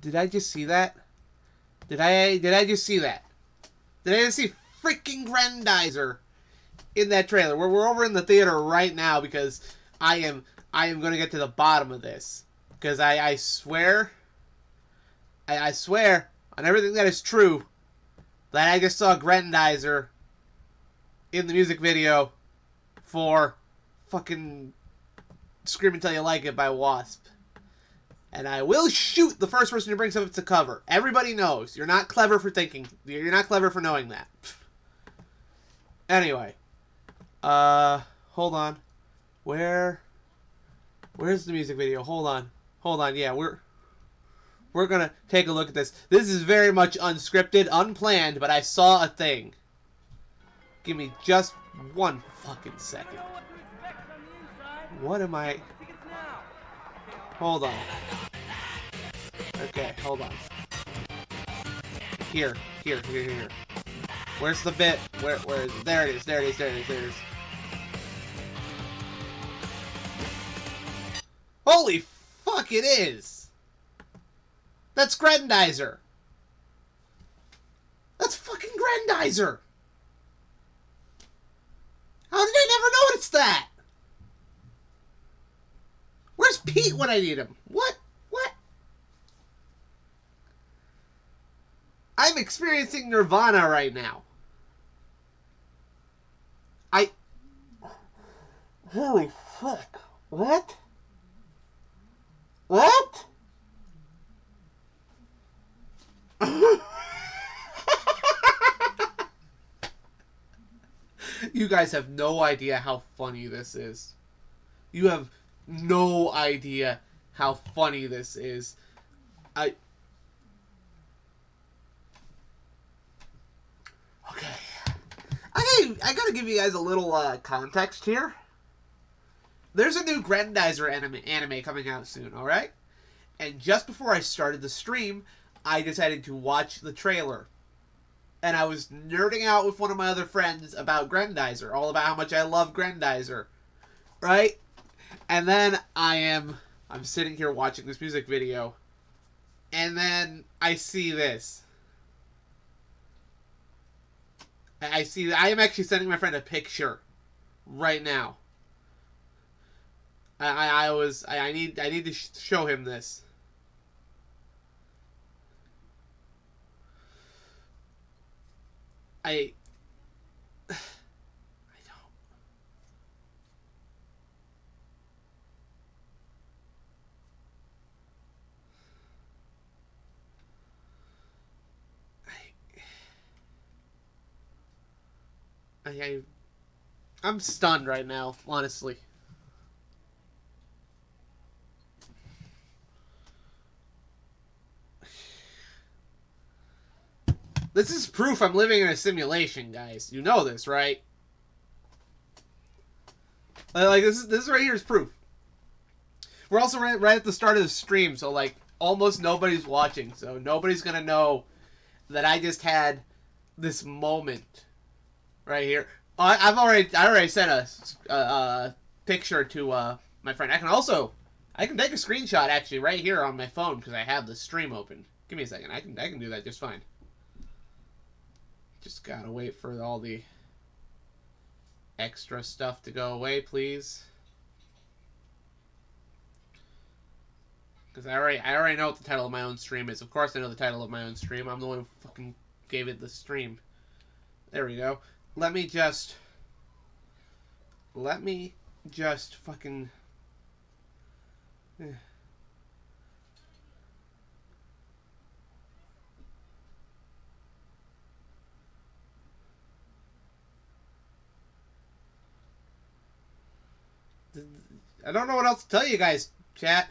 Did I just see that? Did I just see that? Did I just see freaking Grendizer in that trailer? We're over in the theater right now because I am going to get to the bottom of this. Because I swear, I swear on everything that is true that I just saw Grendizer in the music video for fucking Scream Until You Like It by Wasp. And I will shoot the first person who brings up to cover. Everybody knows. You're not clever for thinking. You're not clever for knowing that. Anyway. Hold on. Where's the music video? Hold on. Yeah, we're gonna take a look at this. This is very much unscripted, unplanned, but I saw a thing. Give me just one fucking second. What am I... Hold on. Okay, hold on. Here. Where's the bit? Where is it? There it is. Holy fuck, it is! That's Grendizer! That's fucking Grendizer! How did I never notice that? Where's Pete when I need him? What? I'm experiencing Nirvana right now. Holy fuck. What? You guys have no idea how funny this is. You have no idea how funny this is. Okay. I gotta give you guys a little context here. There's a new Grendizer anime coming out soon, alright? And just before I started the stream, I decided to watch the trailer. And I was nerding out with one of my other friends about Grendizer, all about how much I love Grendizer. Right? And then I'm sitting here watching this music video, and then I see this. I am actually sending my friend a picture right now. I need to show him this. I don't. I'm stunned right now, honestly. This is proof I'm living in a simulation, guys. You know this, right? Like, this right here is proof. We're also right at the start of the stream, so, like, almost nobody's watching. So nobody's gonna know that I just had this moment right here. I already sent a picture to my friend. I can take a screenshot actually right here on my phone because I have the stream open. Give me a second. I can do that just fine. Just gotta wait for all the extra stuff to go away, please. Because I already know what the title of my own stream is. Of course I know the title of my own stream. I'm the one who fucking gave it the stream. There we go. Let me just fucking... I don't know what else to tell you guys, chat.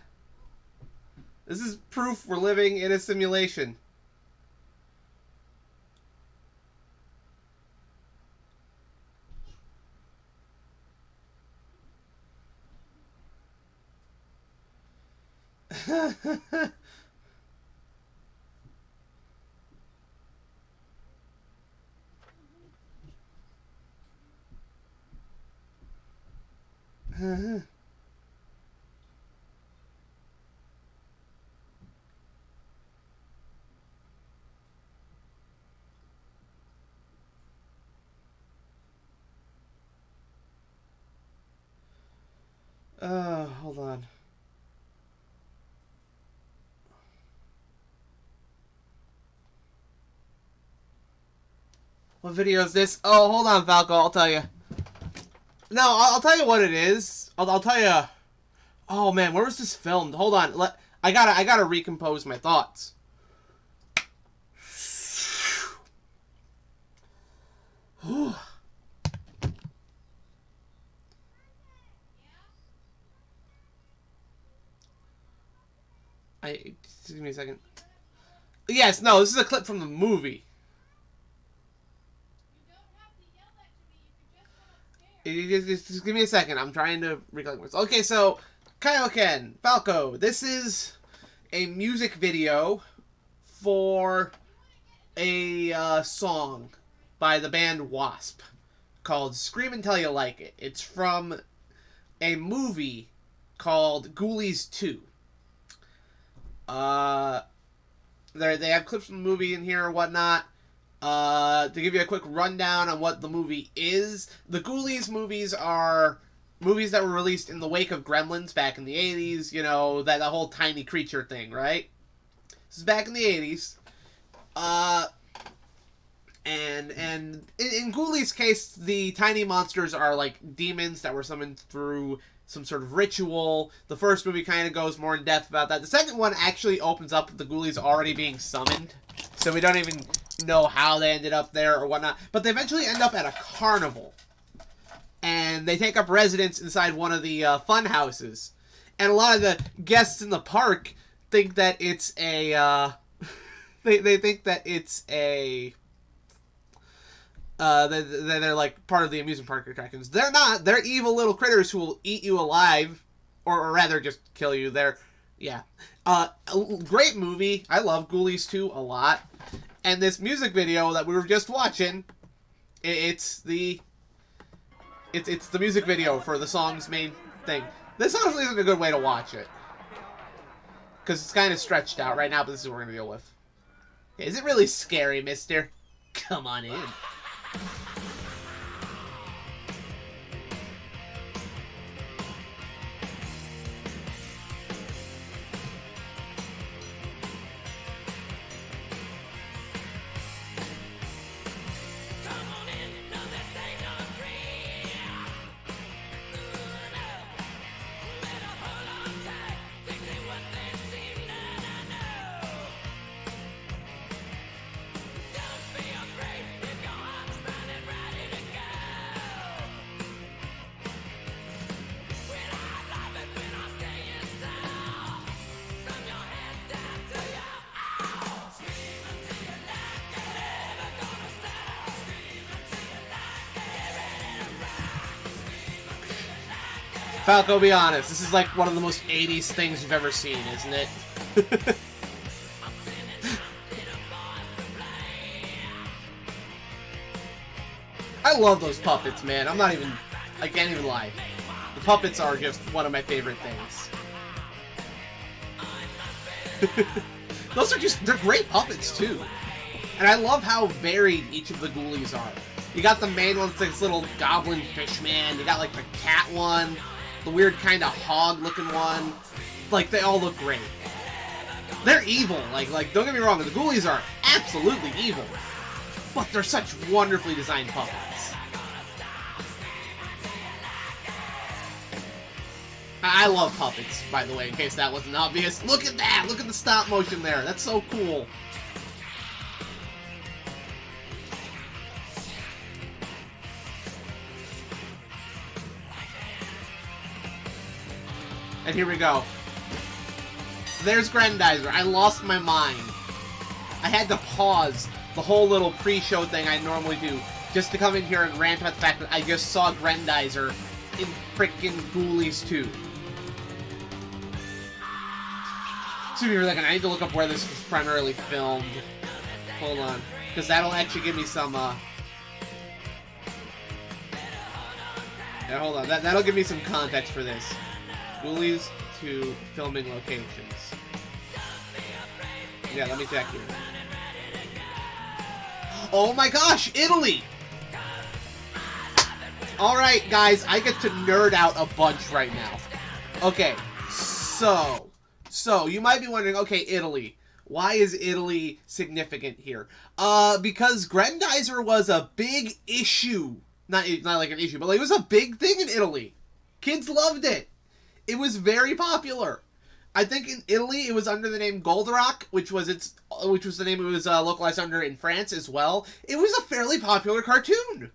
This is proof we're living in a simulation. Hold on. What video is this? Oh, hold on, Falco. I'll tell you. No, I'll tell you what it is. I'll tell you. Oh man, where was this filmed? Hold on. I gotta recompose my thoughts. Just give me a second. Yes, no, this is a clip from the movie. Just give me a second. I'm trying to recollect words. Okay, so Kaioken, Falco. This is a music video for a song by the band Wasp called "Scream Until You Like It." It's from a movie called Ghoulies 2. They have clips from the movie in here or whatnot. To give you a quick rundown on what the movie is, the Ghoulies movies are movies that were released in the wake of Gremlins back in the 80s, you know, that whole tiny creature thing, right? This is back in the 80s. And in Ghoulies' case, the tiny monsters are like demons that were summoned through some sort of ritual. The first movie kind of goes more in depth about that. The second one actually opens up with the Ghoulies already being summoned, so we don't even know how they ended up there or whatnot. But they eventually end up at a carnival, and they take up residence inside one of the fun houses. And a lot of the guests in the park think that it's a they think that it's a they're like part of the amusement park attractions. They're not. They're evil little critters who will eat you alive, or rather just kill you. Yeah. Great movie. I love Ghoulies 2 a lot. And this music video that we were just watching, it's the music video for the song's main thing. This honestly isn't a good way to watch it, because it's kind of stretched out right now, but this is what we're going to deal with. Is it really scary, mister? Come on in. Falco, be honest. This is like one of the most 80s things you've ever seen, isn't it? I love those puppets, man. I can't even lie. The puppets are just one of my favorite things. They're great puppets, too. And I love how varied each of the ghoulies are. You got the main one, this little goblin fish man. You got like the cat one. The weird kind of hog-looking one. Like, they all look great. They're evil. Like, don't get me wrong. The ghoulies are absolutely evil. But they're such wonderfully designed puppets. I love puppets, by the way, in case that wasn't obvious. Look at that! Look at the stop motion there. That's so cool. And here we go. There's Grendizer. I lost my mind. I had to pause the whole little pre-show thing I normally do just to come in here and rant about the fact that I just saw Grendizer in frickin' Ghoulies 2. Excuse me for a second. I need to look up where this was primarily filmed. Hold on. Because that'll actually give me some, Yeah, hold on. That'll give me some context for this. Ghoulies 2 filming locations. Yeah, let me check here. Oh my gosh, Italy! Alright, guys, I get to nerd out a bunch right now. Okay, so you might be wondering, okay, Italy. Why is Italy significant here? Because Grendizer was a big issue. Not like an issue, but like it was a big thing in Italy. Kids loved it. It was very popular. I think in Italy it was under the name Goldorak, which was the name it was localized under in France as well. It was a fairly popular cartoon.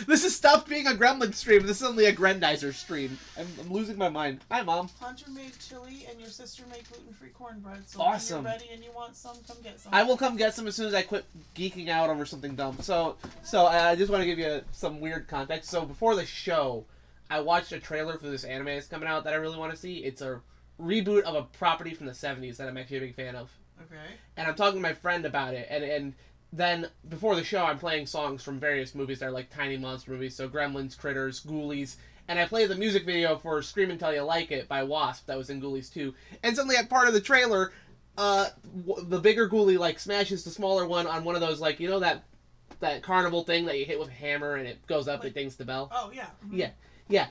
This has stopped being a Gremlin stream. This is only a Grendizer stream. I'm losing my mind. Hi, Mom. Hunter made chili and your sister made gluten-free cornbread. So awesome. when you're ready and you want some, come get some. I will come get some as soon as I quit geeking out over something dumb. So I just want to give you some weird context. So before the show, I watched a trailer for this anime that's coming out that I really want to see. It's a reboot of a property from the 70s that I'm actually a big fan of. Okay. And I'm talking to my friend about it, and then before the show, I'm playing songs from various movies that are like tiny monster movies, so Gremlins, Critters, Ghoulies, and I played the music video for Scream Until You Like It by Wasp that was in Ghoulies 2. And suddenly at part of the trailer, the bigger Ghoulie like smashes the smaller one on one of those, like, you know that carnival thing that you hit with a hammer and it goes up, like, it dings the bell? Oh, yeah. Mm-hmm. Yeah.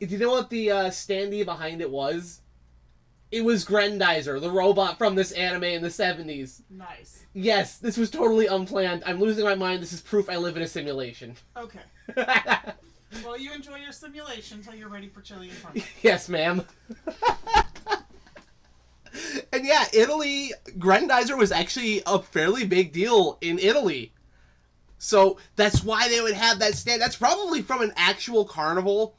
Do you know what the standee behind it was? It was Grendizer, the robot from this anime in the 70s. Nice. Yes, this was totally unplanned. I'm losing my mind. This is proof I live in a simulation. Okay. Well, you enjoy your simulation until you're ready for chili and cornbread. Yes, ma'am. And yeah, Italy, Grendizer was actually a fairly big deal in Italy. So that's why they would have that stand. That's probably from an actual carnival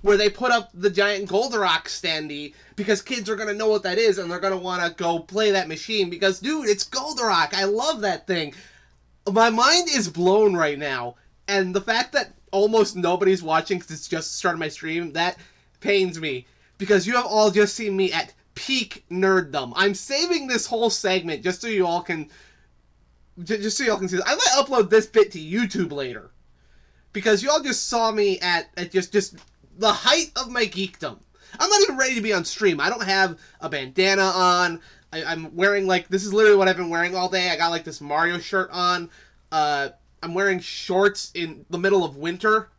where they put up the giant Goldorak standee because kids are going to know what that is and they're going to want to go play that machine because, dude, it's Goldorak. I love that thing. My mind is blown right now. And the fact that almost nobody's watching because it's just started my stream, that pains me. Because you have all just seen me at peak nerddom. I'm saving this whole segment just so you all can... Just so y'all can see this. I might upload this bit to YouTube later. Because y'all just saw me at just the height of my geekdom. I'm not even ready to be on stream. I don't have a bandana on. I'm wearing, like, this is literally what I've been wearing all day. I got, like, this Mario shirt on. I'm wearing shorts in the middle of winter.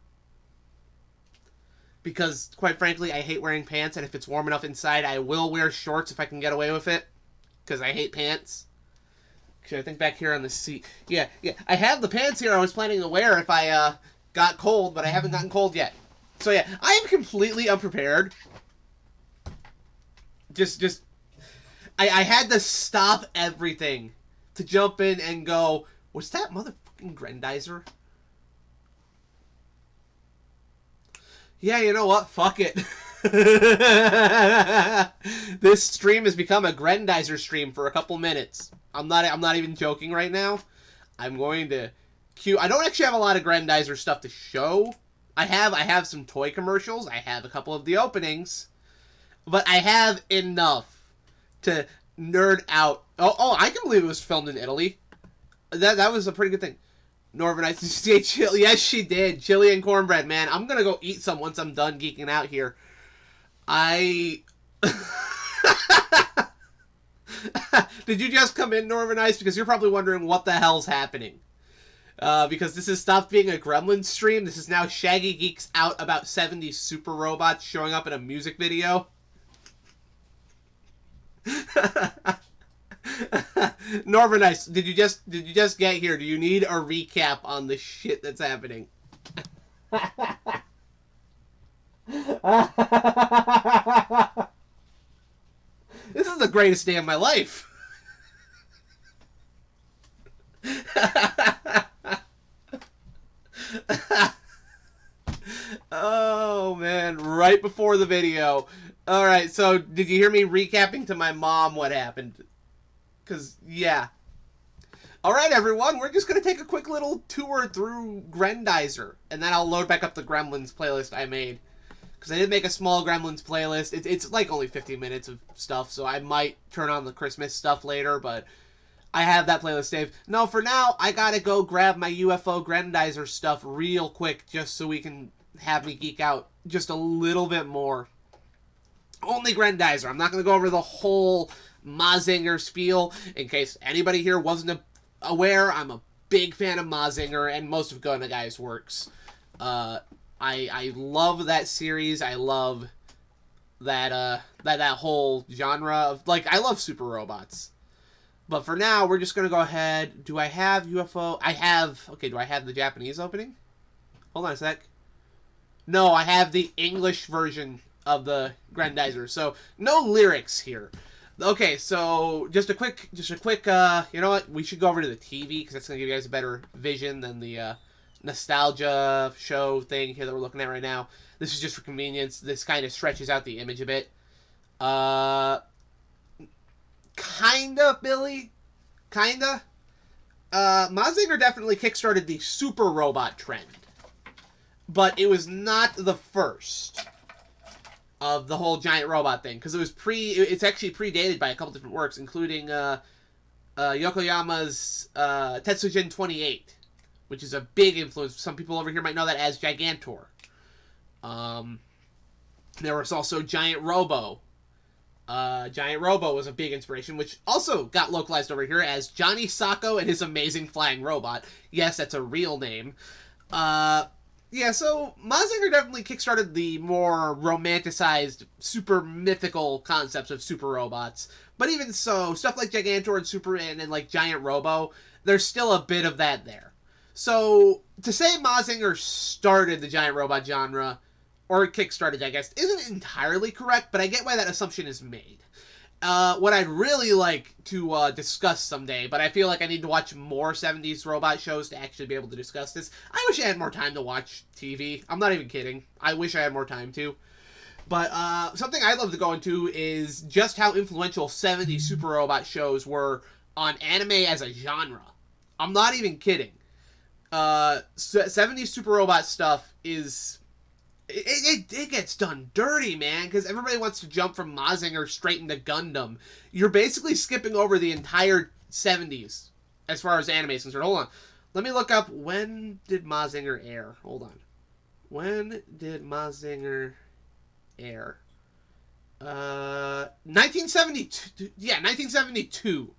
Because, quite frankly, I hate wearing pants. And if it's warm enough inside, I will wear shorts if I can get away with it. Because I hate pants. Actually, I think back here on the seat. Yeah. I have the pants here I was planning to wear if I got cold, but I haven't gotten cold yet. So yeah, I am completely unprepared. I had to stop everything to jump in and go, was that motherfucking Grendizer? Yeah, you know what? Fuck it. This stream has become a Grendizer stream for a couple minutes. I'm not even joking right now. I'm going to cue. I don't actually have a lot of Grendizer stuff to show. I have some toy commercials. I have a couple of the openings, but I have enough to nerd out. Oh, I can believe it was filmed in Italy. That was a pretty good thing. Northern Ice, did you say chili? Yes, she did. Chili and cornbread, man. I'm gonna go eat some once I'm done geeking out here. Did you just come in, Northern Ice? Because you're probably wondering what the hell's happening. Because this has stopped being a Gremlin stream. This is now Shaggy Geeks Out about 70 super robots showing up in a music video. Northern Ice, did you just get here? Do you need a recap on the shit that's happening? This is the greatest day of my life. Oh man, right before the video. Alright, so did you hear me recapping to my mom what happened? Because, yeah. Alright everyone, we're just going to take a quick little tour through Grendizer. And then I'll load back up the Gremlins playlist I made. Because I did make a small Gremlins playlist. It's like only 50 minutes of stuff, so I might turn on the Christmas stuff later, but I have that playlist saved. No, for now, I gotta go grab my UFO Grendizer stuff real quick, just so we can have me geek out just a little bit more. Only Grendizer. I'm not gonna go over the whole Mazinger spiel. In case anybody here wasn't aware, I'm a big fan of Mazinger and most of Go Guy's works. I love that series. I love that whole genre of, like, I love super robots. But for now, we're just gonna go ahead. Do I have UFO? I have. Okay, do I have the Japanese opening? Hold on a sec. No, I have the English version of the Grendizer. So no lyrics here. Okay, so just a quick. You know what? We should go over to the TV because that's gonna give you guys a better vision than the nostalgia show thing here that we're looking at right now. This is just for convenience. This kind of stretches out the image a bit. Kinda, Billy. Kinda. Mazinger definitely kickstarted the super robot trend. But it was not the first of the whole giant robot thing. Because it's actually predated by a couple different works, including Yokoyama's Tetsujin 28, which is a big influence. Some people over here might know that as Gigantor. There was also Giant Robo. Giant Robo was a big inspiration, which also got localized over here as Johnny Sacco and his amazing flying robot. Yes, that's a real name. Yeah, so Mazinger definitely kickstarted the more romanticized, super mythical concepts of super robots. But even so, stuff like Gigantor and Superman and like Giant Robo, there's still a bit of that there. So to say Mazinger started the giant robot genre, or kickstarted, I guess, isn't entirely correct, but I get why that assumption is made. What I'd really like to discuss someday, but I feel like I need to watch more 70s robot shows to actually be able to discuss this. I wish I had more time to watch TV. I'm not even kidding. I wish I had more time to. But something I'd love to go into is just how influential 70s super robot shows were on anime as a genre. I'm not even kidding. 70s super robot stuff is... It gets done dirty, man, because everybody wants to jump from Mazinger straight into Gundam. You're basically skipping over the entire 70s as far as anime is concerned. Hold on. Let me look up, when did Mazinger air? Hold on. When did Mazinger air? 1972. Yeah, 1972.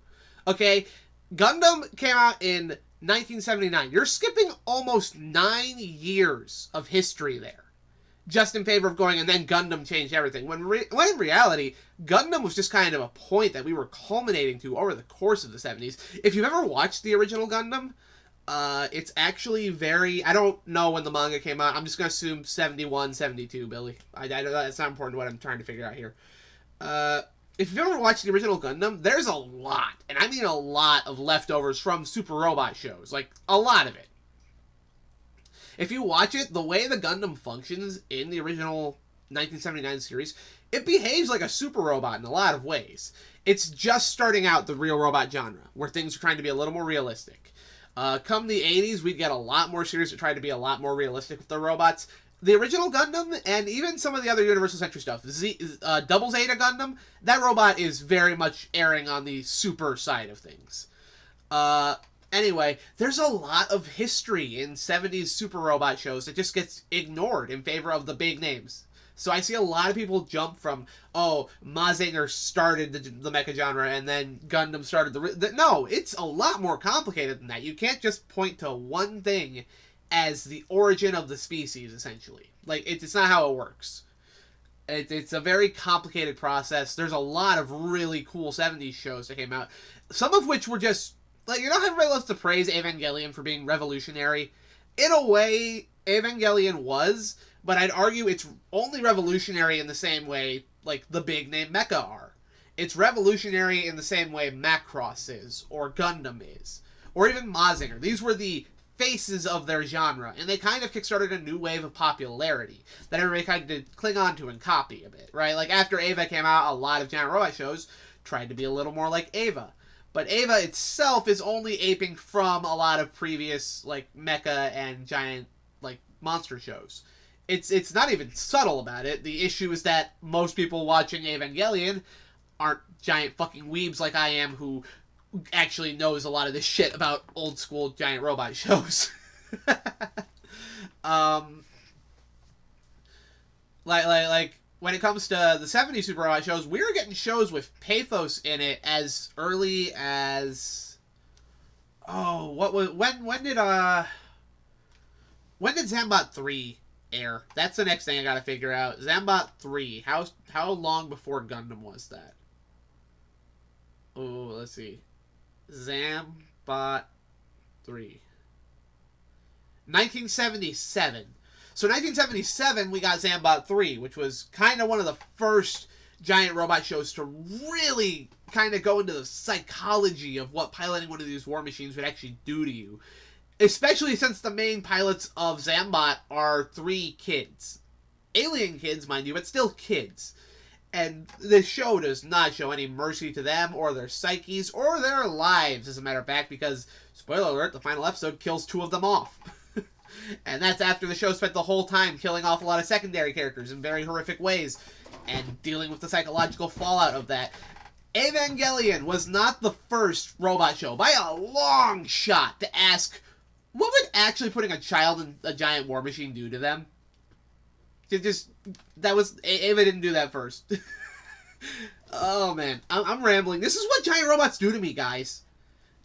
Okay, Gundam came out in 1979. You're skipping almost 9 years of history there, just in favor of going, and then Gundam changed everything. When in reality, Gundam was just kind of a point that we were culminating to over the course of the 70s. If you've ever watched the original Gundam, it's actually very... I don't know when the manga came out. I'm just going to assume 71, 72, Billy. I know that's not important to what I'm trying to figure out here. If you've ever watched the original Gundam, there's a lot, and I mean a lot, of leftovers from Super Robot shows. Like, a lot of it. If you watch it, the way the Gundam functions in the original 1979 series, it behaves like a super robot in a lot of ways. It's just starting out the real robot genre, where things are trying to be a little more realistic. Come the 80s, we'd get a lot more series that try to be a lot more realistic with the robots. The original Gundam, and even some of the other Universal Century stuff, Double Zeta Gundam, that robot is very much erring on the super side of things. Anyway, there's a lot of history in 70s super robot shows that just gets ignored in favor of the big names. So I see a lot of people jump from, oh, Mazinger started the mecha genre and then Gundam started No, it's a lot more complicated than that. You can't just point to one thing as the origin of the species, essentially. Like, it's not how it works. It's a very complicated process. There's a lot of really cool 70s shows that came out, some of which were just... Like, you know how everybody loves to praise Evangelion for being revolutionary? In a way, Evangelion was, but I'd argue it's only revolutionary in the same way, like, the big name mecha are. It's revolutionary in the same way Macross is, or Gundam is, or even Mazinger. These were the faces of their genre, and they kind of kickstarted a new wave of popularity that everybody kind of did cling on to and copy a bit, right? Like, after Eva came out, a lot of giant robot shows tried to be a little more like Eva. But Eva itself is only aping from a lot of previous, like, mecha and giant, like, monster shows. It's not even subtle about it. The issue is that most people watching Evangelion aren't giant fucking weebs like I am, who actually knows a lot of this shit about old school giant robot shows. Like when it comes to the 70s Super Robot shows, we were getting shows with pathos in it as early as... Oh, what was... When did Zambot 3 Air. That's the next thing I gotta figure out. Zambot 3. How long before Gundam was that? Oh, let's see. Zambot 3. 1977. So 1977, we got Zambot 3, which was kind of one of the first giant robot shows to really kind of go into the psychology of what piloting one of these war machines would actually do to you. Especially since the main pilots of Zambot are 3 kids. Alien kids, mind you, but still kids. And this show does not show any mercy to them or their psyches or their lives, as a matter of fact, because, spoiler alert, the final episode kills 2 of them off. And that's after the show spent the whole time killing off a lot of secondary characters in very horrific ways and dealing with the psychological fallout of that. Evangelion was not the first robot show, by a long shot, to ask, what would actually putting a child in a giant war machine do to them? Ava didn't do that first. Oh, man. I'm rambling. This is what giant robots do to me, guys.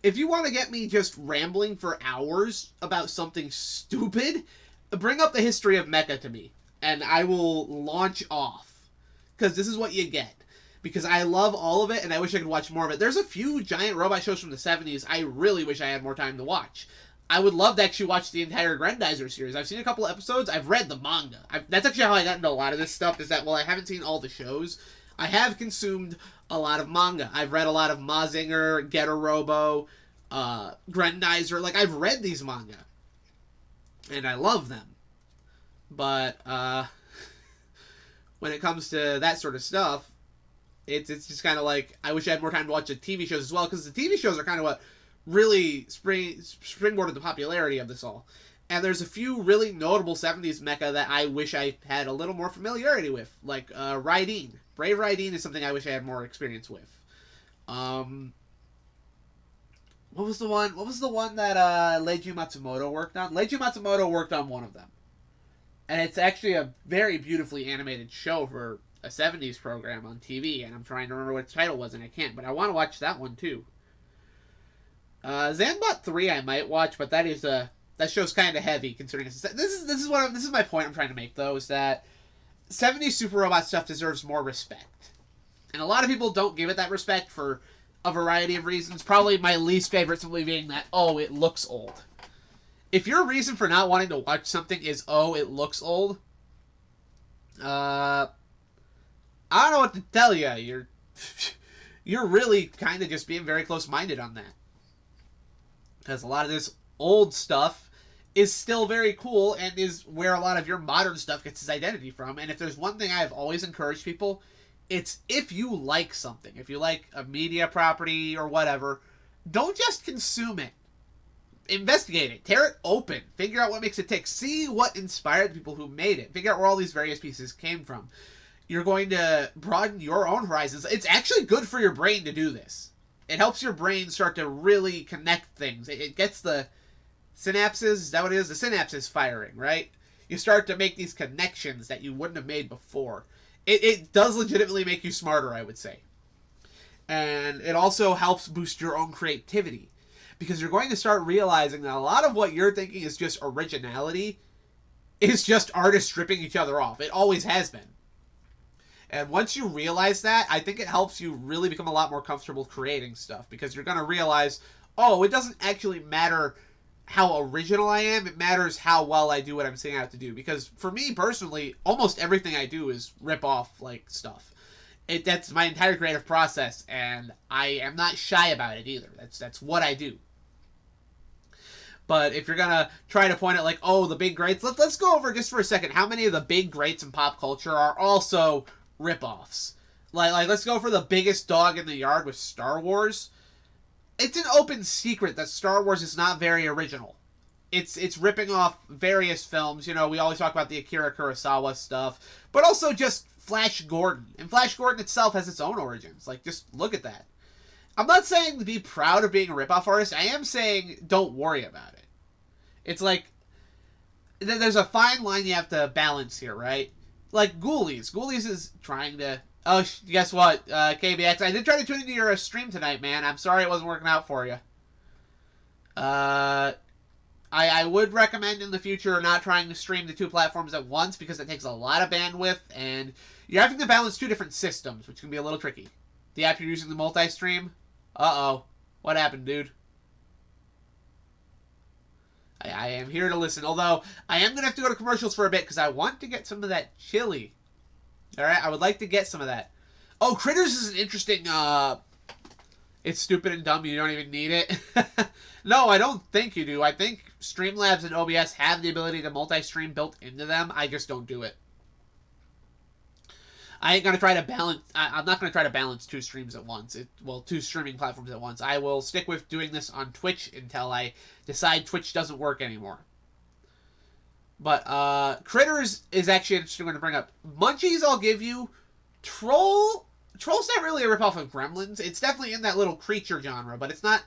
If you want to get me just rambling for hours about something stupid, bring up the history of mecha to me, and I will launch off. Because this is what you get. Because I love all of it, and I wish I could watch more of it. There's a few giant robot shows from the 70s I really wish I had more time to watch. I would love to actually watch the entire Grendizer series. I've seen a couple of episodes. I've read the manga. That's actually how I got into a lot of this stuff, is that, while I haven't seen all the shows, I have consumed a lot of manga. I've read a lot of Mazinger, Getter Robo, Grendizer. Like, I've read these manga. And I love them. But, when it comes to that sort of stuff, it's just kind of like, I wish I had more time to watch the TV shows as well, because the TV shows are kind of what really springboarded the popularity of this all. And there's a few really notable 70s mecha that I wish I had a little more familiarity with, like Raideen. Brave Raideen is something I wish I had more experience with. What was the one that Leiju Matsumoto worked on? Leiju Matsumoto worked on one of them. And it's actually a very beautifully animated show for a 70s program on TV, and I'm trying to remember what its title was, and I can't, but I want to watch that one too. Zambot 3 I might watch, but that show's kind of heavy considering this is my point I'm trying to make, though, is that 70s Super Robot stuff deserves more respect. And a lot of people don't give it that respect for a variety of reasons. Probably my least favorite simply being that, oh, it looks old. If your reason for not wanting to watch something is, oh, it looks old, I don't know what to tell you. You're really kind of just being very close-minded on that. Because a lot of this old stuff is still very cool and is where a lot of your modern stuff gets its identity from. And if there's one thing I've always encouraged people, it's if you like something, if you like a media property or whatever, don't just consume it. Investigate it. Tear it open. Figure out what makes it tick. See what inspired the people who made it. Figure out where all these various pieces came from. You're going to broaden your own horizons. It's actually good for your brain to do this. It helps your brain start to really connect things. It gets the synapses, is that what it is? The synapses firing, right? You start to make these connections that you wouldn't have made before. It does legitimately make you smarter, I would say. And it also helps boost your own creativity. Because you're going to start realizing that a lot of what you're thinking is just originality is just artists ripping each other off. It always has been. And once you realize that, I think it helps you really become a lot more comfortable creating stuff. Because you're going to realize, oh, it doesn't actually matter how original I am. It matters how well I do what I'm setting out to do. Because for me, personally, almost everything I do is rip off, like, stuff. That's my entire creative process. And I am not shy about it either. That's what I do. But if you're going to try to point at, like, oh, the big greats, let's go over just for a second how many of the big greats in pop culture are also rip-offs. Like, let's go for the biggest dog in the yard with Star Wars. It's an open secret that Star Wars is not very original. It's ripping off various films. You know, we always talk about the Akira Kurosawa stuff, but also just Flash Gordon. And Flash Gordon itself has its own origins. Like, just look at that. I'm not saying to be proud of being a rip-off artist. I am saying don't worry about it. It's like, there's a fine line you have to balance here, right? Like Ghoulies. Ghoulies is trying to... Oh, guess what, KBX? I did try to tune into your stream tonight, man. I'm sorry it wasn't working out for you. I I would recommend in the future not trying to stream the two platforms at once because it takes a lot of bandwidth and you're having to balance two different systems, which can be a little tricky. The app you're using the multi-stream? Uh-oh. What happened, dude? I am here to listen, although I am going to have to go to commercials for a bit because I want to get some of that chili. Alright, I would like to get some of that. Oh, Critters is an interesting, it's stupid and dumb, you don't even need it. No, I don't think you do. I think Streamlabs and OBS have the ability to multi-stream built into them. I just don't do it. I ain't going to try to balance... I'm not going to try to balance two streams at once. Well, two streaming platforms at once. I will stick with doing this on Twitch until I decide Twitch doesn't work anymore. But, Critters is actually an interesting one to bring up. Munchies, I'll give you. Troll's not really a ripoff of Gremlins. It's definitely in that little creature genre, but it's not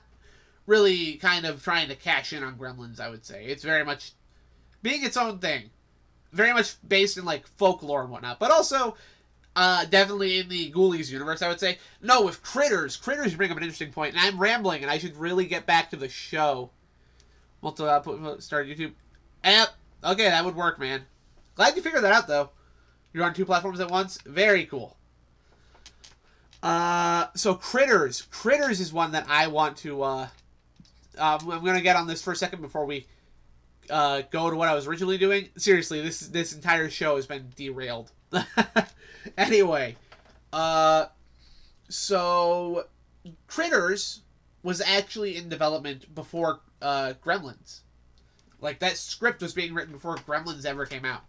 really kind of trying to cash in on Gremlins, I would say. It's very much being its own thing. Very much based in, like, folklore and whatnot. But also... definitely in the Ghoulies universe, I would say. No, with Critters you bring up an interesting point, and I'm rambling, and I should really get back to the show. Start YouTube. Yep. Okay, that would work, man. Glad you figured that out, though. You're on two platforms at once? Very cool. So Critters. Critters is one that I want to, I'm going to get on this for a second before we go to what I was originally doing. Seriously, this entire show has been derailed. Anyway, so Critters was actually in development before Gremlins. Like, that script was being written before Gremlins ever came out.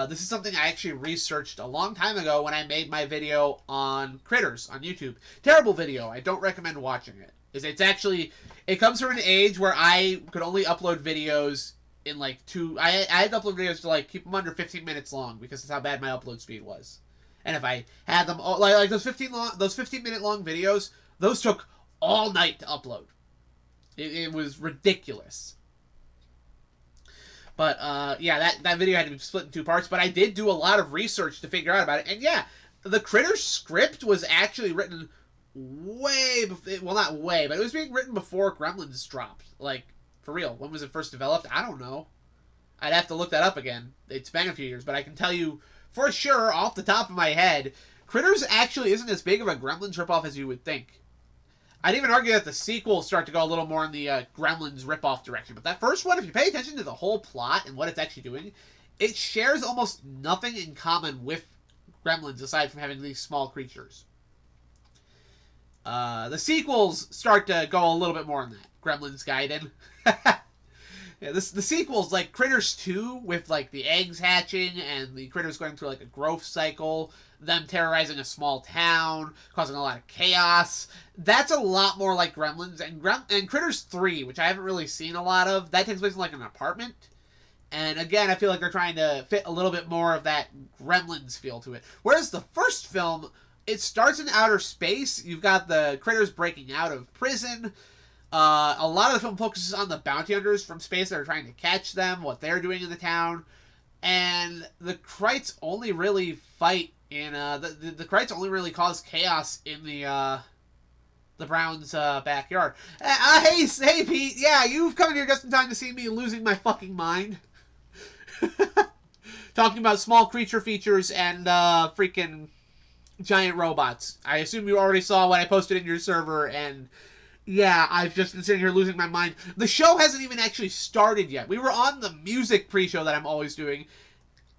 This is something I actually researched a long time ago when I made my video on Critters on YouTube. Terrible video. I don't recommend watching it. It's actually... It comes from an age where I could only upload videos in like I had to upload videos to like keep them under 15 minutes long because that's how bad my upload speed was. And if I had them all, like those 15-minute long videos, those took all night to upload. It was ridiculous. But yeah, that video had to be split in two parts. But I did do a lot of research to figure out about it. And yeah, the Critters script was actually written way before, well, not way, but it was being written before Gremlins dropped. Like, for real, when was it first developed? I don't know. I'd have to look that up again. It's been a few years, but I can tell you for sure, off the top of my head, Critters actually isn't as big of a Gremlins ripoff as you would think. I'd even argue that the sequels start to go a little more in the Gremlins ripoff direction. But that first one, if you pay attention to the whole plot and what it's actually doing, it shares almost nothing in common with Gremlins aside from having these small creatures. The sequels start to go a little bit more on that. Gremlins Gaiden. Yeah, the sequels, like Critters 2, with like the eggs hatching and the critters going through like a growth cycle, them terrorizing a small town, causing a lot of chaos. That's a lot more like Gremlins. And Critters 3, which I haven't really seen a lot of, that takes place in like an apartment. And again, I feel like they're trying to fit a little bit more of that Gremlins feel to it. Whereas the first film, it starts in outer space. You've got the critters breaking out of prison. A lot of the film focuses on the bounty hunters from space that are trying to catch them, what they're doing in the town. And the Krites only really fight in, the Krites only really cause chaos in the Browns' backyard. Hey, Pete, yeah, you've come in here just in time to see me losing my fucking mind. Talking about small creature features and, freaking giant robots. I assume you already saw what I posted in your server, and yeah, I've just been sitting here losing my mind. The show hasn't even actually started yet. We were on the music pre-show that I'm always doing,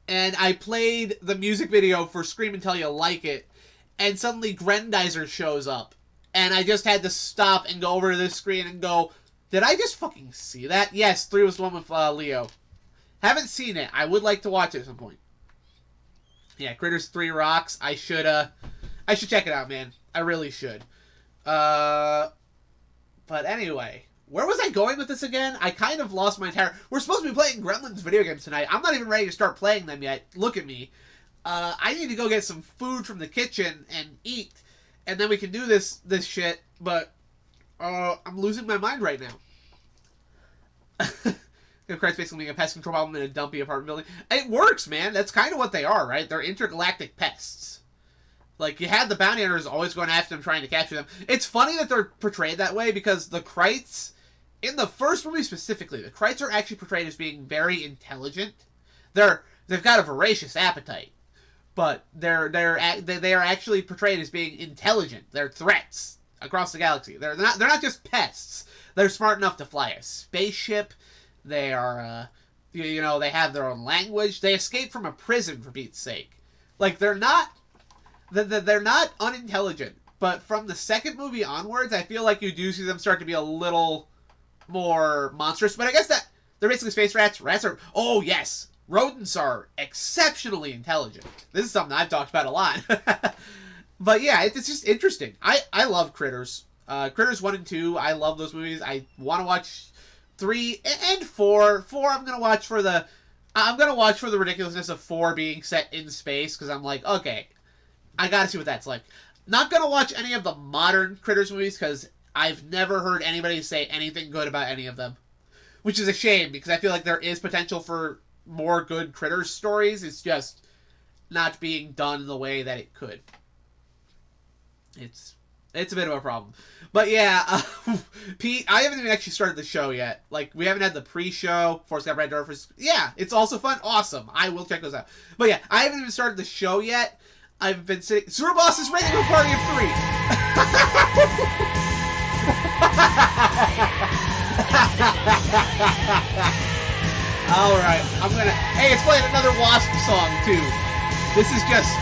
and I played the music video for Scream Until You Like It, and suddenly Grendizer shows up. And I just had to stop and go over to this screen and go, did I just fucking see that? Yes, 3 was the one with Leo. Haven't seen it. I would like to watch it at some point. Yeah, Critters 3 rocks. I should check it out, man. I really should. But anyway, where was I going with this again? I kind of lost my entire... We're supposed to be playing Gremlins video games tonight. I'm not even ready to start playing them yet. Look at me. I need to go get some food from the kitchen and eat, and then we can do this shit, but I'm losing my mind right now. Christ, basically being a pest control problem in a dumpy apartment building. It works, man. That's kind of what they are, right? They're intergalactic pests. Like, you have the bounty hunters always going after them, trying to capture them. It's funny that they're portrayed that way, because the Krites in the first movie specifically, the Krites are actually portrayed as being very intelligent. They've got a voracious appetite, but they are actually portrayed as being intelligent. They're threats across the galaxy. They're not just pests. They're smart enough to fly a spaceship. They are they have their own language. They escaped from a prison, for Pete's sake. Like, they're not unintelligent. But from the second movie onwards, I feel like you do see them start to be a little more monstrous. But I guess that they're basically space rats. Rats are... Oh, yes. Rodents are exceptionally intelligent. This is something I've talked about a lot. But yeah, it's just interesting. I love Critters. Critters 1 and 2, I love those movies. I want to watch 3 and 4. 4 I'm going to watch for the ridiculousness of 4 being set in space, because I'm like, okay, I got to see what that's like. Not going to watch any of the modern Critters movies, because I've never heard anybody say anything good about any of them. Which is a shame, because I feel like there is potential for more good Critters stories. It's just not being done the way that it could. It's a bit of a problem. But yeah, Pete, I haven't even actually started the show yet. Like, we haven't had the pre-show. Forrest Gump Red Dwarf. Yeah, it's also fun. Awesome. I will check those out. But yeah, I haven't even started the show yet. I've been sitting... Sewer Boss is rating a party of 3. Alright, I'm gonna... Hey, it's playing another Wasp song, too. This is just...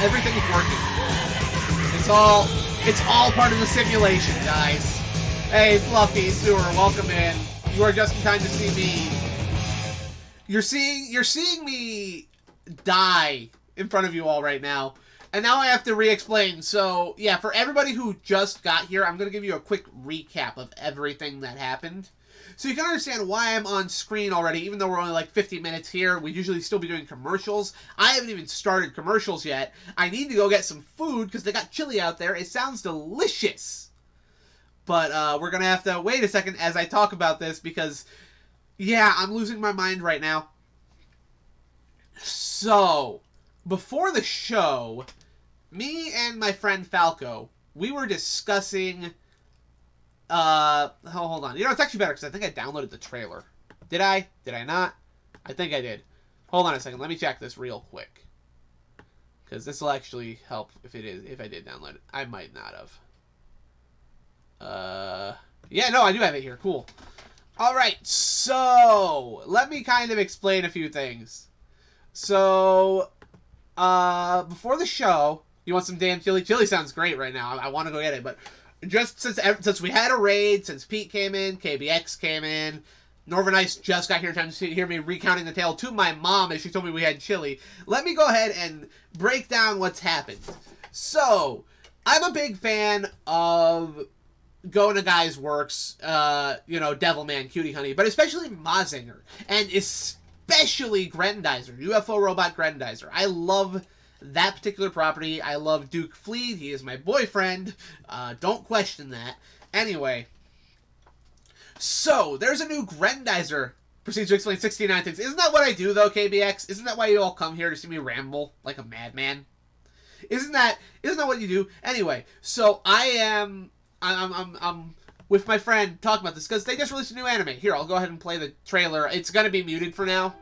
Everything's working. It's all part of the simulation, guys. Hey, Fluffy, Sewer, welcome in. You are just in time to see me. You're seeing me die in front of you all right now. And now I have to re-explain. So, yeah, for everybody who just got here, I'm going to give you a quick recap of everything that happened. So you can understand why I'm on screen already, even though we're only like 50 minutes here. We'd usually still be doing commercials. I haven't even started commercials yet. I need to go get some food because they got chili out there. It sounds delicious. But we're going to have to wait a second as I talk about this because, yeah, I'm losing my mind right now. So, before the show, me and my friend Falco, we were discussing... hold on. You know, it's actually better because I think I downloaded the trailer. Did I? Did I not? I think I did. Hold on a second. Let me check this real quick. Because this will actually help if I did download it. I might not have. Yeah, no, I do have it here. Cool. Alright, so, let me kind of explain a few things. So, before the show, you want some damn chili? Chili sounds great right now. I want to go get it, but just since we had a raid, since Pete came in, KBX came in, Northern Ice just got here in time to hear me recounting the tale to my mom as she told me we had chili. Let me go ahead and break down what's happened. So, I'm a big fan of going to Guys Works, Devilman, Cutie Honey, but especially Mazinger, and especially Grendizer, UFO Robot Grendizer. I love that particular property. I love Duke Fleet. He is my boyfriend. Don't question that. Anyway, so there's a new Grendizer. Proceeds to explain 69 things. Isn't that what I do, though, KBX? Isn't that why you all come here to see me ramble like a madman? Isn't that what you do? Anyway, so I'm with my friend talking about this because they just released a new anime. Here, I'll go ahead and play the trailer. It's gonna be muted for now.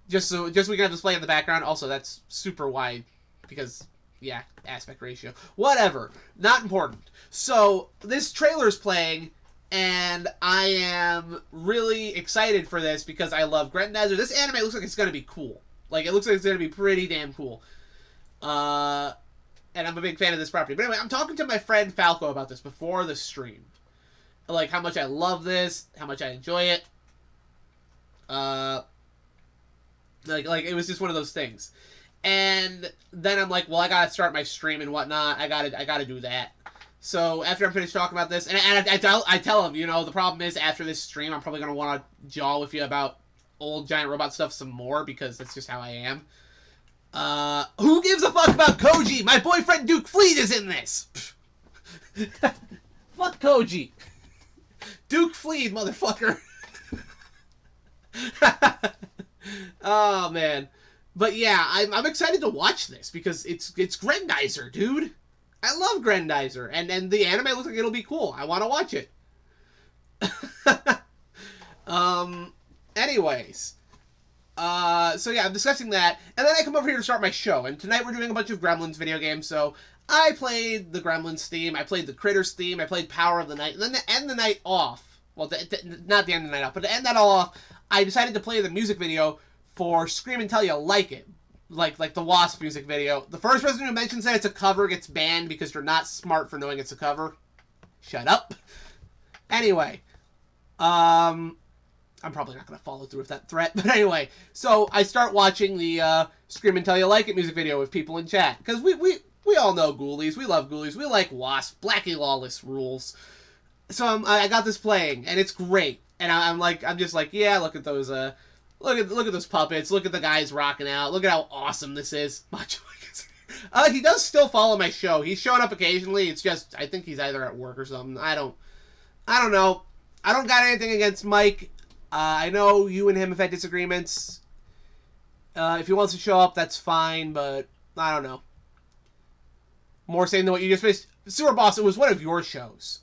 Just so we can have display in the background. Also, that's super wide because, yeah, aspect ratio. Whatever. Not important. So, this trailer's playing, and I am really excited for this because I love Grendizer. This anime looks like it's going to be cool. Like, it looks like it's going to be pretty damn cool. And I'm a big fan of this property. But anyway, I'm talking to my friend Falco about this before the stream. Like, how much I love this, how much I enjoy it. Like it was just one of those things. And then I'm like, well, I gotta start my stream and whatnot. I gotta do that. So after I'm finished talking about this, and I tell him, the problem is after this stream, I'm probably gonna want to jaw with you about old giant robot stuff some more because that's just how I am. Who gives a fuck about Koji? My boyfriend Duke Fleet is in this. Fuck Koji. Duke Fleet, motherfucker. Oh, man. But yeah, I'm excited to watch this because it's Grendizer, dude. I love Grendizer. And the anime looks like it'll be cool. I want to watch it. Anyways. So yeah, I'm discussing that, and then I come over here to start my show, and tonight we're doing a bunch of Gremlins video games, so I played the Gremlins theme, I played the Critters theme, I played Power of the Night, and then to end the night off, well, not the end of the night off, but to end that all off, I decided to play the music video for Scream and Tell You Like It, like the Wasp music video. The first person who mentions that it's a cover gets banned because you're not smart for knowing it's a cover. Shut up. Anyway, I'm probably not going to follow through with that threat. But anyway, so I start watching the Scream and Tell You Like It music video with people in chat. Because we all know Ghoulies. We love Ghoulies. We like Wasp. Blackie Lawless rules. So I got this playing, and it's great. And I'm just like, yeah, look at those, look at those puppets. Look at the guys rocking out. Look at how awesome this is. He does still follow my show. He's showing up occasionally. It's just, I think he's either at work or something. I don't know. I don't got anything against Mike. I know you and him have had disagreements. If he wants to show up, that's fine, but I don't know. More saying than what you just finished. Sewer Boss, it was one of your shows.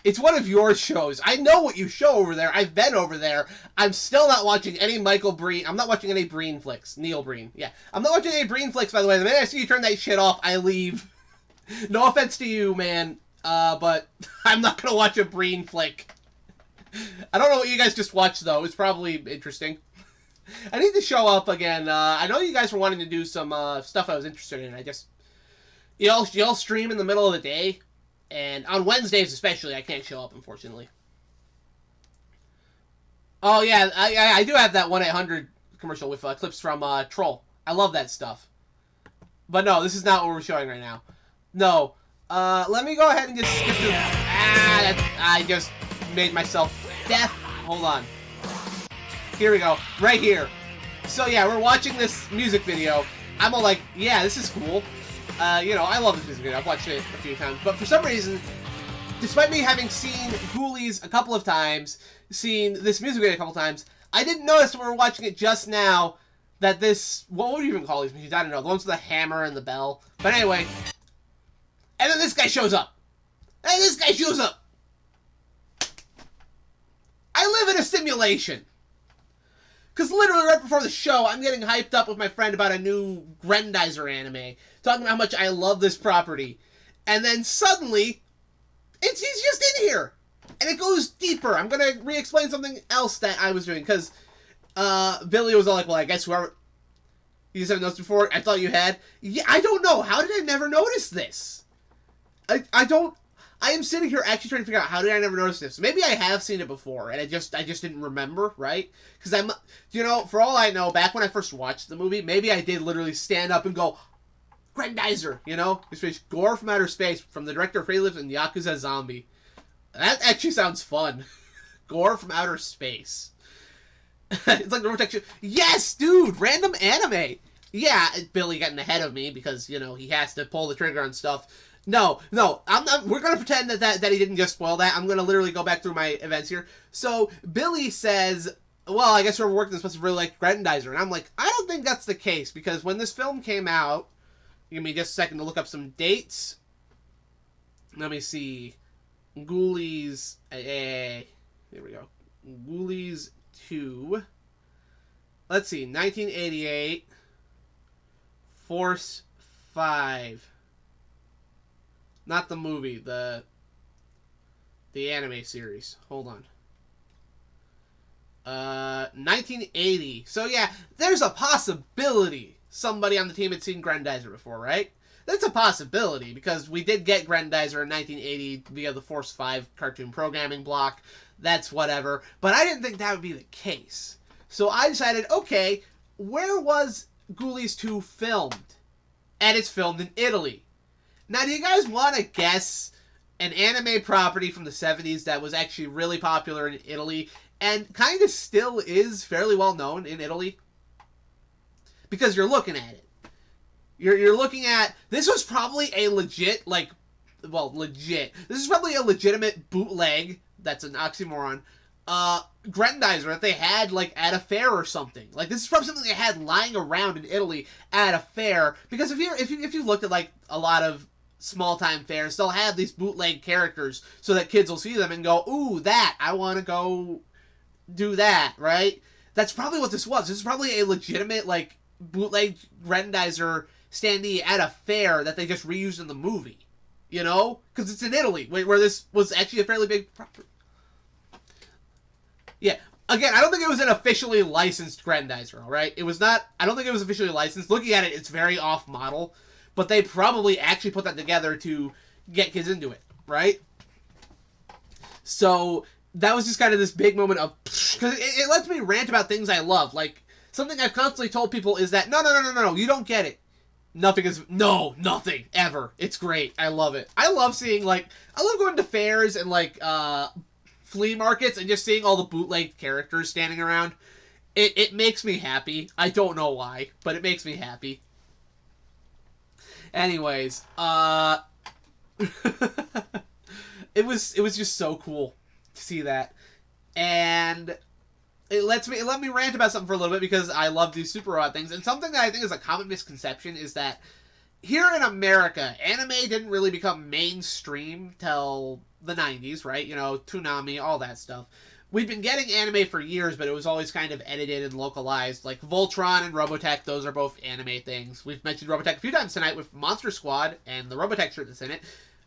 It's one of your shows. I know what you show over there. I've been over there. I'm still not watching any Michael Breen. I'm not watching any Breen flicks. Neil Breen. Yeah. I'm not watching any Breen flicks, by the way. The minute I see you turn that shit off, I leave. No offense to you, man. But I'm not going to watch a Breen flick. I don't know what you guys just watched, though. It's probably interesting. I need to show up again. I know you guys were wanting to do some stuff I was interested in. I just... Y'all stream in the middle of the day. And on Wednesdays especially, I can't show up, unfortunately. Oh, yeah. I do have that 1-800 commercial with clips from Troll. I love that stuff. But no, this is not what we're showing right now. No. Let me go ahead and just skip through... I just made myself deaf. Hold on. Here we go. Right here. So yeah, we're watching this music video. I'm all like, yeah, this is cool. I love this music video. I've watched it a few times. But for some reason, despite me having seen Ghoulies a couple of times, seen this music video a couple of times, I didn't notice when we were watching it just now that this... What would you even call these machines? I don't know. The ones with the hammer and the bell. But anyway. And then this guy shows up. I live in a simulation. Because literally right before the show, I'm getting hyped up with my friend about a new Grendizer anime. Talking about how much I love this property. And then suddenly, he's just in here. And it goes deeper. I'm going to re-explain something else that I was doing. Because Billy was all like, well, I guess whoever... You just haven't noticed before? I thought you had. Yeah, I don't know. How did I never notice this? I am sitting here actually trying to figure out how did I never notice this. Maybe I have seen it before, and I just didn't remember, right? Because for all I know, back when I first watched the movie, maybe I did literally stand up and go, Grendizer, It's Gore from Outer Space, from the director of Prelude and Yakuza Zombie. That actually sounds fun. Gore from Outer Space. It's like the protection. Yes, dude, random anime. Yeah, Billy getting ahead of me because, he has to pull the trigger on stuff. No, I'm not. We're gonna pretend that he didn't just spoil that. I'm gonna literally go back through my events here. So Billy says, "Well, I guess whoever worked on this must have really liked Grendizer," and I'm like, I don't think that's the case because when this film came out, give me just a second to look up some dates. Let me see, Ghoulies. Here we go. Ghoulies 2. Let's see, 1988. Force 5. Not the movie, the anime series. Hold on. 1980. So yeah, there's a possibility somebody on the team had seen Grendizer before, right? That's a possibility, because we did get Grendizer in 1980 via the Force 5 cartoon programming block. That's whatever. But I didn't think that would be the case. So I decided, okay, where was Ghoulies 2 filmed? And it's filmed in Italy. Now, do you guys want to guess an anime property from the 70s that was actually really popular in Italy and kind of still is fairly well known in Italy? Because you're looking at it. You're looking at... This was probably a legit, legit. This is probably a legitimate bootleg. That's an oxymoron. Grendizer that they had, at a fair or something. This is probably something they had lying around in Italy at a fair. Because if you looked at, a lot of small-time fairs, they'll have these bootleg characters so that kids will see them and go, ooh, that, I want to go do that, right? That's probably what this was. This is probably a legitimate, like, bootleg Grendizer standee at a fair that they just reused in the movie. You know? Because it's in Italy, where this was actually a fairly big property. Yeah. Again, I don't think it was an officially licensed Grendizer, alright? It was not... I don't think it was officially licensed. Looking at it, it's very off-model. But they probably actually put that together to get kids into it, right? So, that was just kind of this big moment of... Because it lets me rant about things I love. Like, something I've constantly told people is that, no, you don't get it. Nothing is... No, nothing. Ever. It's great. I love it. I love seeing, like... I love going to fairs and, like, flea markets and just seeing all the bootleg characters standing around. It makes me happy. I don't know why, but it makes me happy. Anyways, it was just so cool to see that. And... It let me rant about something for a little bit because I love these super robot things. And something that I think is a common misconception is that here in America, anime didn't really become mainstream till the 90s, right? You know, Toonami, all that stuff. We've been getting anime for years, but it was always kind of edited and localized. Like Voltron and Robotech, those are both anime things. We've mentioned Robotech a few times tonight with Monster Squad and the Robotech shirt that's in it,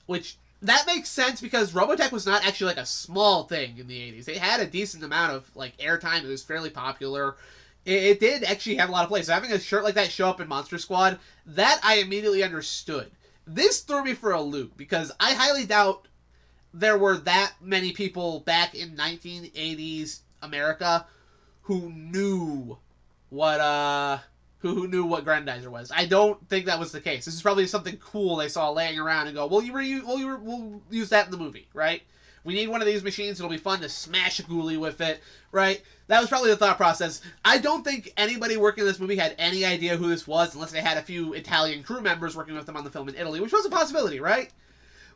which... That makes sense because Robotech was not actually, like, a small thing in the 80s. It had a decent amount of, like, airtime. It was fairly popular. It did actually have a lot of plays. So having a shirt like that show up in Monster Squad, that I immediately understood. This threw me for a loop because I highly doubt there were that many people back in 1980s America who knew what, who knew what Grendizer was. I don't think that was the case. This is probably something cool they saw laying around and go, we'll use that in the movie, right? We need one of these machines. It'll be fun to smash a ghoulie with it, right? That was probably the thought process. I don't think anybody working on this movie had any idea who this was unless they had a few Italian crew members working with them on the film in Italy, which was a possibility, right?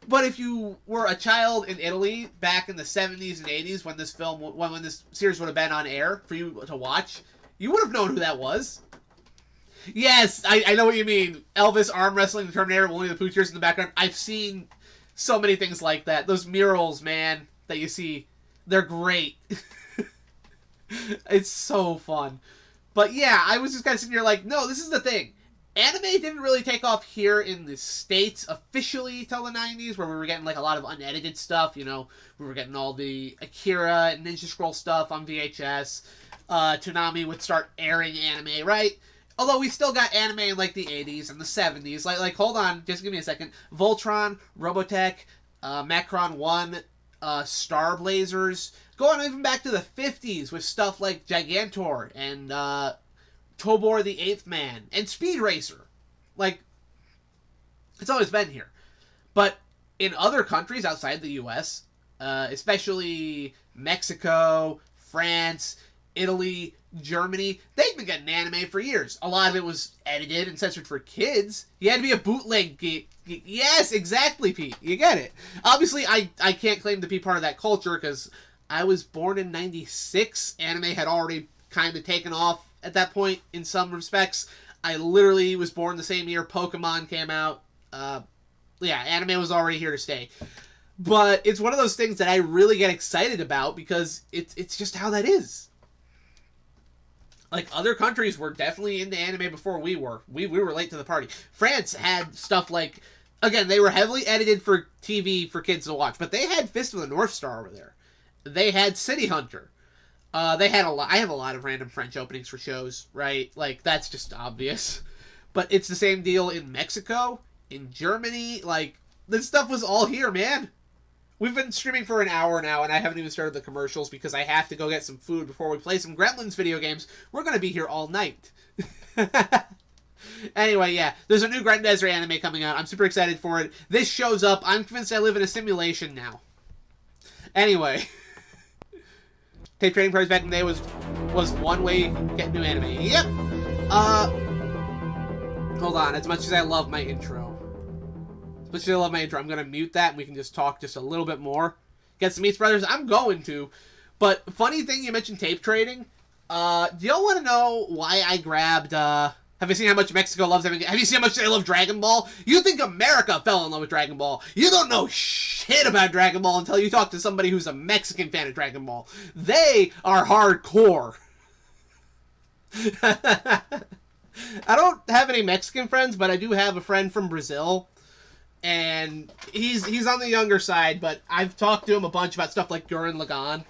But if you were a child in Italy back in the 70s and 80s when this series would have been on air for you to watch, you would have known who that was. Yes, I know what you mean. Elvis arm wrestling the Terminator with only the Pooh Tears in the background. I've seen so many things like that. Those murals, man, that you see, they're great. It's so fun. But yeah, I was just kind of sitting here like, no, this is the thing. Anime didn't really take off here in the States officially till the 90s, where we were getting like a lot of unedited stuff, you know. We were getting all the Akira and Ninja Scroll stuff on VHS. Toonami would start airing anime, right? Although we still got anime in like the 80s and the 70s. Like hold on, just give me a second. Voltron, Robotech, Macron 1, Star Blazers. Going even back to the 50s with stuff like Gigantor and Tobor the Eighth Man and Speed Racer. Like, it's always been here. But in other countries outside the US, especially Mexico, France, Italy, Germany, they've been getting anime for years. A lot of it was edited and censored for kids. You had to be a bootleg geek. Yes, exactly, Pete. You get it. Obviously, I can't claim to be part of that culture because I was born in 96. Anime had already kind of taken off at that point in some respects. I literally was born the same year Pokemon came out. Yeah, anime was already here to stay. But it's one of those things that I really get excited about because it's just how that is. Like, other countries were definitely into anime before we were. We were late to the party. France had stuff like... Again, they were heavily edited for TV for kids to watch. But they had Fist of the North Star over there. They had City Hunter. They had a lot... I have a lot of random French openings for shows, right? Like, that's just obvious. But it's the same deal in Mexico, in Germany. Like, this stuff was all here, man. We've been streaming for an hour now, and I haven't even started the commercials because I have to go get some food before we play some Gremlins video games. We're going to be here all night. Anyway, yeah, there's a new Grendizer anime coming out. I'm super excited for it. This shows up. I'm convinced I live in a simulation now. Anyway. Tape trading parties back in the day was one way to get new anime. Yep. Hold on. As much as I love my intro. I'm going to mute that and we can just talk just a little bit more. Get some Eats Brothers. I'm going to. But funny thing, you mentioned tape trading. Do y'all want to know why I grabbed... Have Have you seen how much Mexico loves having... Have you seen how much they love Dragon Ball? You think America fell in love with Dragon Ball. You don't know shit about Dragon Ball until you talk to somebody who's a Mexican fan of Dragon Ball. They are hardcore. I don't have any Mexican friends, but I do have a friend from Brazil. And he's on the younger side, but I've talked to him a bunch about stuff like Gurren Lagann.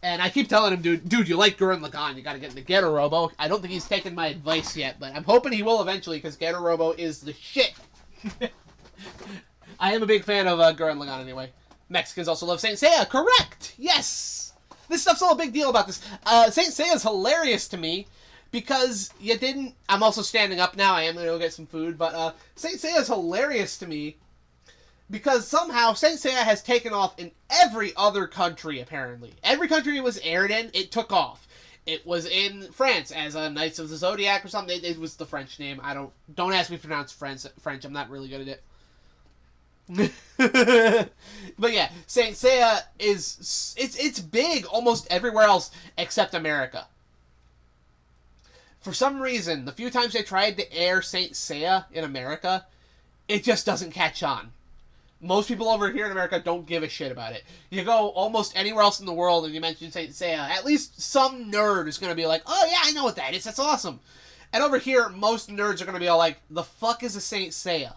And I keep telling him, dude, you like Gurren Lagann, you gotta get into Getter Robo. I don't think he's taken my advice yet, but I'm hoping he will eventually, because Getter Robo is the shit. I am a big fan of Gurren Lagann anyway. Mexicans also love Saint Seiya, correct! Yes! This stuff's all a big deal about this. Saint Seiya's hilarious to me, because you didn't... I'm also standing up now, I am gonna go get some food, but Saint Seiya's hilarious to me, because somehow Saint Seiya has taken off in every other country, apparently. Every country it was aired in, it took off. It was in France as Knights of the Zodiac or something. It was the French name. Don't ask me to pronounce French. I'm not really good at it. But yeah, Saint Seiya is... It's big almost everywhere else except America. For some reason, the few times they tried to air Saint Seiya in America, it just doesn't catch on. Most people over here in America don't give a shit about it. You go almost anywhere else in the world and you mention Saint Seiya, at least some nerd is going to be like, oh yeah, I know what that is, that's awesome. And over here, most nerds are going to be all like, the fuck is a Saint Seiya?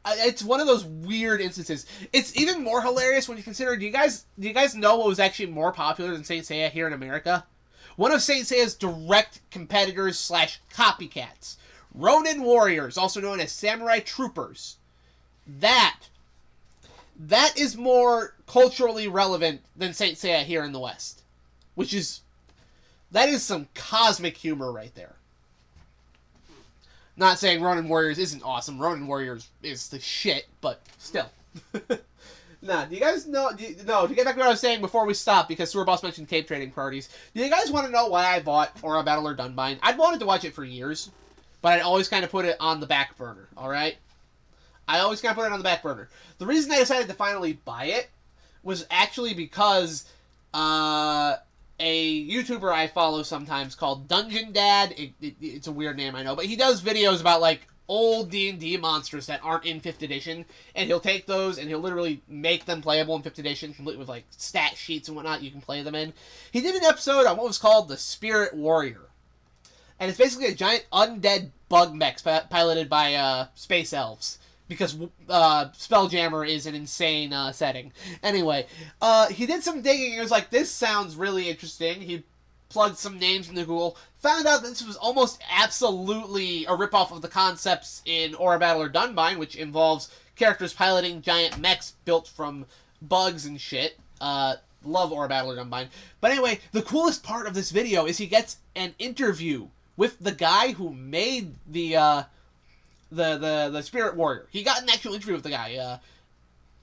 It's one of those weird instances. It's even more hilarious when you consider, do you guys know what was actually more popular than Saint Seiya here in America? One of Saint Seiya's direct competitors / copycats. Ronin Warriors, also known as Samurai Troopers. That is more culturally relevant than Saint Seiya here in the West. That is some cosmic humor right there. Not saying Ronin Warriors isn't awesome. Ronin Warriors is the shit, but still. Nah, do you guys know... to get back to what I was saying before we stop, because Sewer Boss mentioned tape trading parties, do you guys want to know why I bought Aura Battler Dunbine? I'd wanted to watch it for years, but I'd always kind of put it on the back burner, alright? I always kind of put it on the back burner. The reason I decided to finally buy it was actually because a YouTuber I follow sometimes called Dungeon Dad. It's a weird name, I know, but he does videos about, like, old D&D monsters that aren't in 5th edition, and he'll take those and he'll literally make them playable in 5th edition, complete with, like, stat sheets and whatnot you can play them in. He did an episode on what was called the Spirit Warrior. And it's basically a giant undead bug mech piloted by space elves. Because Spelljammer is an insane setting. Anyway, he did some digging. He was like, this sounds really interesting. He plugged some names into Google. Found out that this was almost absolutely a ripoff of the concepts in Aura Battler Dunbine, which involves characters piloting giant mechs built from bugs and shit. Love Aura Battler Dunbine. But anyway, the coolest part of this video is he gets an interview with the guy who made the Spirit Warrior. He got an actual interview with the guy.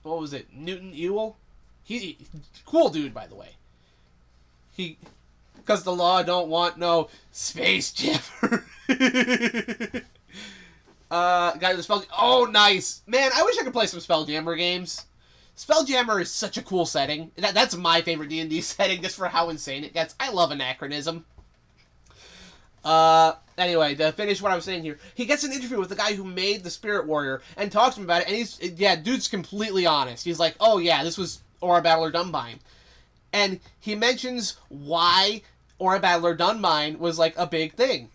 What was it? Newton Ewell? He cool dude, by the way. Because the law don't want no space jammer. Guy with the spell. Oh, nice. Man, I wish I could play some Spelljammer games. Spelljammer is such a cool setting. That's my favorite D&D setting, just for how insane it gets. I love anachronism. Anyway, to finish what I was saying here, he gets an interview with the guy who made the Spirit Warrior and talks to him about it, and dude's completely honest. He's like, oh yeah, this was Aura Battler Dunbine. And he mentions why Aura Battler Dunbine was, like, a big thing.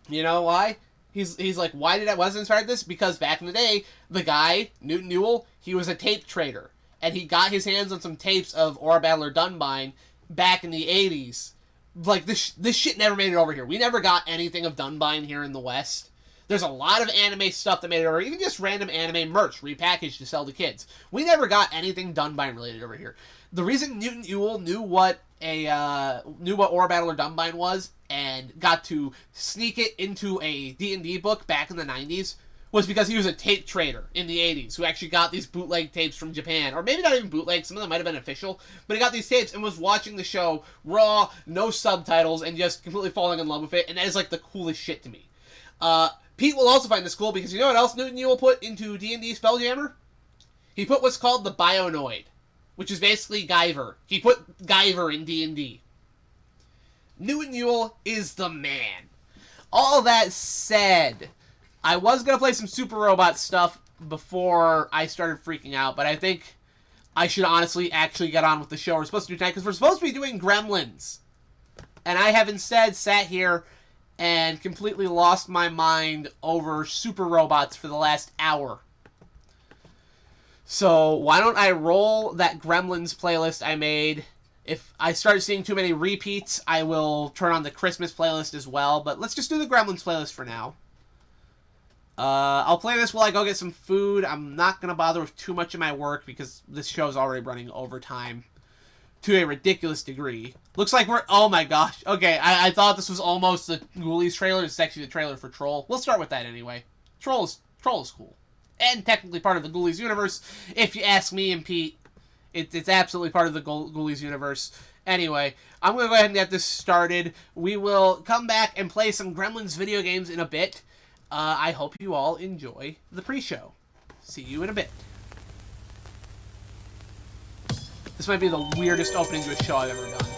You know why? He's like, why was I inspired this? Because back in the day, the guy, Newton Ewell, he was a tape trader. And he got his hands on some tapes of Aura Battler Dunbine back in the 80s. Like, this shit never made it over here. We never got anything of Dunbine here in the West. There's a lot of anime stuff that made it over, even just random anime merch repackaged to sell to kids. We never got anything Dunbine related over here. The reason Newton Ewell knew what Aura Battler Dunbine was and got to sneak it into a D&D book back in the 90s was because he was a tape trader in the 80s who actually got these bootleg tapes from Japan. Or maybe not even bootleg, some of them might have been official, but he got these tapes and was watching the show raw, no subtitles, and just completely falling in love with it, and that is, like, the coolest shit to me. Pete will also find this cool because you know what else Newton Ewell put into D&D Spelljammer? He put what's called the Bionoid, which is basically Guyver. He put Guyver in D&D. Newton Ewell is the man. all that said, I was going to play some Super Robot stuff before I started freaking out, but I think I should honestly actually get on with the show we're supposed to do tonight, because we're supposed to be doing Gremlins. And I have instead sat here and completely lost my mind over Super Robots for the last hour. So why don't I roll that Gremlins playlist I made? If I start seeing too many repeats, I will turn on the Christmas playlist as well. But let's just do the Gremlins playlist for now. I'll play this while I go get some food. I'm not going to bother with too much of my work because this show's already running overtime to a ridiculous degree. Looks like we're... Oh my gosh. Okay, I thought this was almost the Ghoulies trailer. It's actually the trailer for Troll. We'll start with that anyway. Troll is cool. And technically part of the Ghoulies universe. If you ask me and Pete, it's absolutely part of the Ghoulies universe. Anyway, I'm going to go ahead and get this started. We will come back and play some Gremlins video games in a bit. I hope you all enjoy the pre-show. See you in a bit. This might be the weirdest opening to a show I've ever done.